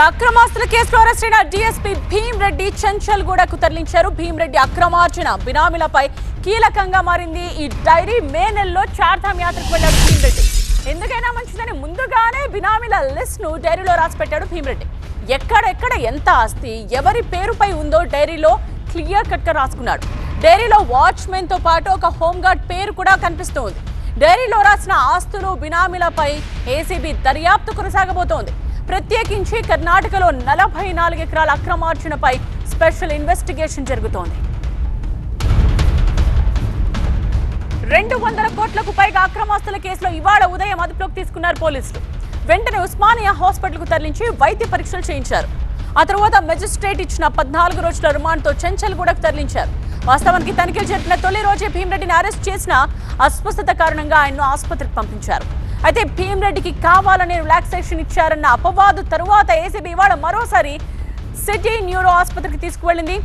అక్రమాస్తుల కేసులో అరెస్ట్ అయిన డీఎస్పీ భీమ్రెడ్డి చెంచల్గూడకు తరలించారు. భీమ్రెడ్డి అక్రమార్జన బినామీలపై కీలకంగా మారింది. ఈ డైరీ మే నెలలో చార్ధామ్ యాత్రకు వెళ్లాడు భీమ్రెడ్డి. ఎందుకైనా మంచిదని ముందుగానే బినామీల లిస్ట్ ను డైరీలో రాసిపెట్టాడు భీమ్రెడ్డి. ఎక్కడెక్కడ ఎంత ఆస్తి ఎవరి పేరుపై ఉందో డైరీలో క్లియర్ కట్ గా రాసుకున్నాడు. డైరీలో వాచ్మెన్ తో పాటు ఒక హోంగార్డ్ పేరు కూడా కనిపిస్తోంది. డైరీలో రాసిన ఆస్తులు బినామీలపై ఏసీబీ దర్యాప్తు కొనసాగబోతోంది. ప్రత్యేకించి కర్ణాటకలో 44 ఎకరాల అక్రమార్జనపై స్పెషల్ ఇన్వెస్టిగేషన్ జరుగుతోంది. 200 కోట్లకు పైగా అక్రమాస్తుల కేసులో ఇవాళ ఉదయం అదుపులోకి తీసుకున్నారు పోలీసులు. వెంటనే ఉస్మానియా హాస్పిటల్ కు తరలించి వైద్య పరీక్షలు చేయించారు. ఆ తర్వాత మెజిస్ట్రేట్ ఇచ్చిన 14 రోజుల రిమాండ్తో చెంచల్గూడకు తరలించారు. వాస్తవానికి తనిఖీలు జరిపిన తొలి రోజే భీమ్రెడ్డిని అరెస్ట్ చేసిన అస్వస్థత కారణంగా ఆయన్ను ఆసుపత్రికి పంపించారు. అయితే భీమ్రెడ్డికి కావాలని రిలాక్సేషన్ ఇచ్చారన్న అపవాదు తరువాత ఏసీబీ ఇవాళ మరోసారి సిటీ న్యూరో ఆసుపత్రికి తీసుకువెళ్ళింది.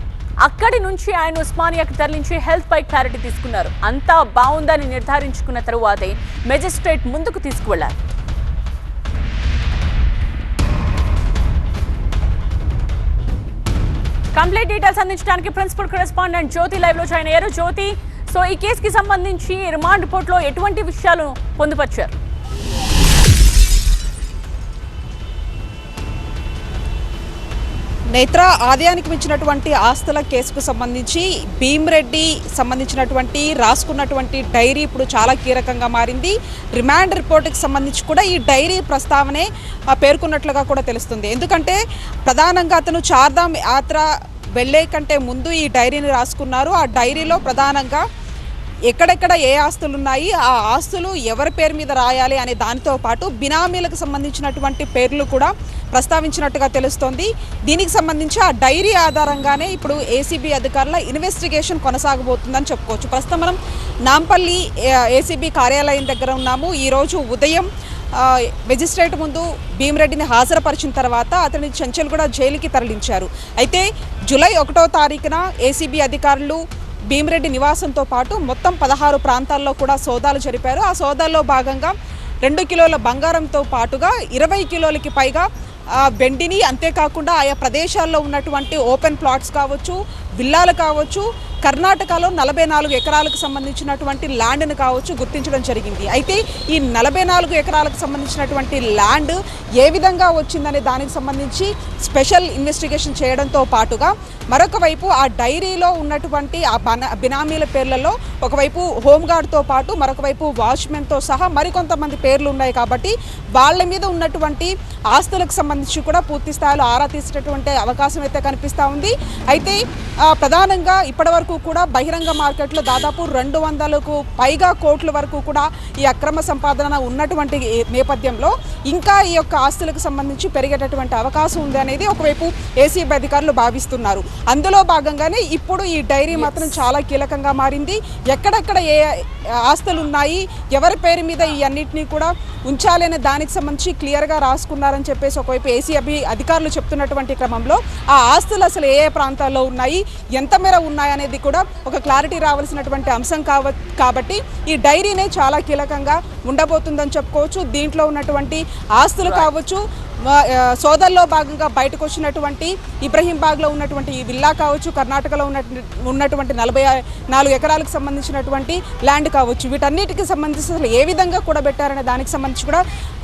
అక్కడి నుంచి ఆయన ఉస్మానియాకి తరలించి హెల్త్ పై క్లారిటీ తీసుకున్నారు. అంతా బాగుందని నిర్ధారించుకున్న తరువాతే మెజిస్ట్రేట్ ముందుకు తీసుకువెళ్లారు. కంప్లీట్ డీటెయిల్స్ అందించడానికి ప్రిన్సిపల్ కరెస్పాండెంట్ జ్యోతి లైవ్ లో జాయిన్ అయ్యారు. జ్యోతి, సో ఈ కేసుకి సంబంధించి రిమాండ్ రిపోర్ట్ లో ఎటువంటి విషయాలు పొందుపరిచారు? నేత్ర, ఆదాయానికి మించినటువంటి ఆస్తుల కేసుకు సంబంధించి భీమ్రెడ్డి సంబంధించినటువంటి రాసుకున్నటువంటి డైరీ ఇప్పుడు చాలా కీలకంగా మారింది. రిమాండ్ రిపోర్టుకి సంబంధించి కూడా ఈ డైరీ ప్రస్తావనే పేర్కొన్నట్లుగా కూడా తెలుస్తుంది. ఎందుకంటే ప్రధానంగా అతను చార్ధామ్ యాత్ర వెళ్లే కంటే ముందు ఈ డైరీని రాసుకున్నారు. ఆ డైరీలో ప్రధానంగా ఎక్కడెక్కడ ఏ ఆస్తులు ఉన్నాయి, ఆ ఆస్తులు ఎవరి పేరు మీద రాయాలి అనే దానితో పాటు బినామీలకు సంబంధించినటువంటి పేర్లు కూడా ప్రస్తావించినట్టుగా తెలుస్తోంది. దీనికి సంబంధించి ఆ డైరీ ఆధారంగానే ఇప్పుడు ఏసీబీ అధికారుల ఇన్వెస్టిగేషన్ కొనసాగబోతుందని చెప్పుకోవచ్చు. ప్రస్తుతం మనం నాంపల్లి ఏసీబీ కార్యాలయం దగ్గర ఉన్నాము. ఈరోజు ఉదయం మెజిస్ట్రేట్ ముందు భీమ్రెడ్డిని హాజరుపరిచిన తర్వాత అతని చెంచల్గూడ జైలుకి తరలించారు. అయితే జూలై 1వ తారీఖున ఏసీబీ అధికారులు భీమ్రెడ్డి నివాసంతో పాటు మొత్తం 16 ప్రాంతాల్లో కూడా సోదాలు జరిపారు. ఆ సోదాల్లో భాగంగా 2 కిలోల బంగారంతో పాటుగా 20 కిలోలకి పైగా వెండిని, అంతేకాకుండా ఆయా ప్రదేశాల్లో ఉన్నటువంటి ఓపెన్ ప్లాట్స్ కావచ్చు, విల్లాలు కావచ్చు, కర్ణాటకలో 44 ఎకరాలకు సంబంధించినటువంటి ల్యాండ్ను కావచ్చు గుర్తించడం జరిగింది. అయితే ఈ 44 ఎకరాలకు సంబంధించినటువంటి ల్యాండ్ ఏ విధంగా వచ్చిందనే దానికి సంబంధించి స్పెషల్ ఇన్వెస్టిగేషన్ చేయడంతో పాటుగా మరొక వైపు ఆ డైరీలో ఉన్నటువంటి ఆ బినామీల పేర్లలో ఒకవైపు హోంగార్డ్తో పాటు మరొక వైపు వాచ్మెన్తో సహా మరికొంతమంది పేర్లు ఉన్నాయి. కాబట్టి వాళ్ళ మీద ఉన్నటువంటి ఆస్తులకు సంబంధించి కూడా పూర్తి స్థాయిలో ఆరా తీసేటటువంటి అవకాశం అయితే కనిపిస్తూ ఉంది. అయితే ప్రధానంగా ఇప్పటివరకు కూడా బహిరంగ మార్కెట్లో దాదాపు 200కు పైగా కోట్ల వరకు కూడా ఈ అక్రమ సంపాదన ఉన్నటువంటి నేపథ్యంలో ఇంకా ఈ యొక్క ఆస్తులకు సంబంధించి పెరిగేటటువంటి అవకాశం ఉంది అనేది ఒకవైపు ఏసీబీ అధికారులు భావిస్తున్నారు. అందులో భాగంగానే ఇప్పుడు ఈ డైరీ మాత్రం చాలా కీలకంగా మారింది. ఎక్కడెక్కడ ఏ ఆస్తులు ఉన్నాయి, ఎవరి పేరు మీద ఈ అన్నింటినీ కూడా ఉంచాలి అనే దానికి సంబంధించి క్లియర్గా రాసుకున్నారని చెప్పేసి ఒకవైపు ఏసీబీ అధికారులు చెప్తున్నటువంటి క్రమంలో ఆ ఆస్తులు అసలు ఏ ప్రాంతాల్లో ఉన్నాయి, ఎంత మేర ఉన్నాయనేది కూడా ఒక క్లారిటీ రావాల్సినటువంటి అంశం కాబట్టి ఈ డైరీనే చాలా కీలకంగా ఉండబోతుందని చెప్పుకోవచ్చు. దీంట్లో ఉన్నటువంటి ఆస్తులు కావచ్చు, సోదాల్లో భాగంగా బయటకు వచ్చినటువంటి ఇబ్రహీంబాగ్లో ఉన్నటువంటి ఈ విల్లా కావచ్చు, కర్ణాటకలో ఉన్నటువంటి 44 ఎకరాలకు సంబంధించినటువంటి ల్యాండ్ కావచ్చు, వీటన్నిటికి సంబంధించి అసలు ఏ విధంగా కూడబెట్టారనే దానికి సంబంధించి కూడా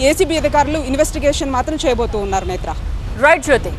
ఏసీబీ అధికారులు ఇన్వెస్టిగేషన్ మాత్రం చేయబోతూ ఉన్నారు. నేత్ర, రైట్ జ్యోతి.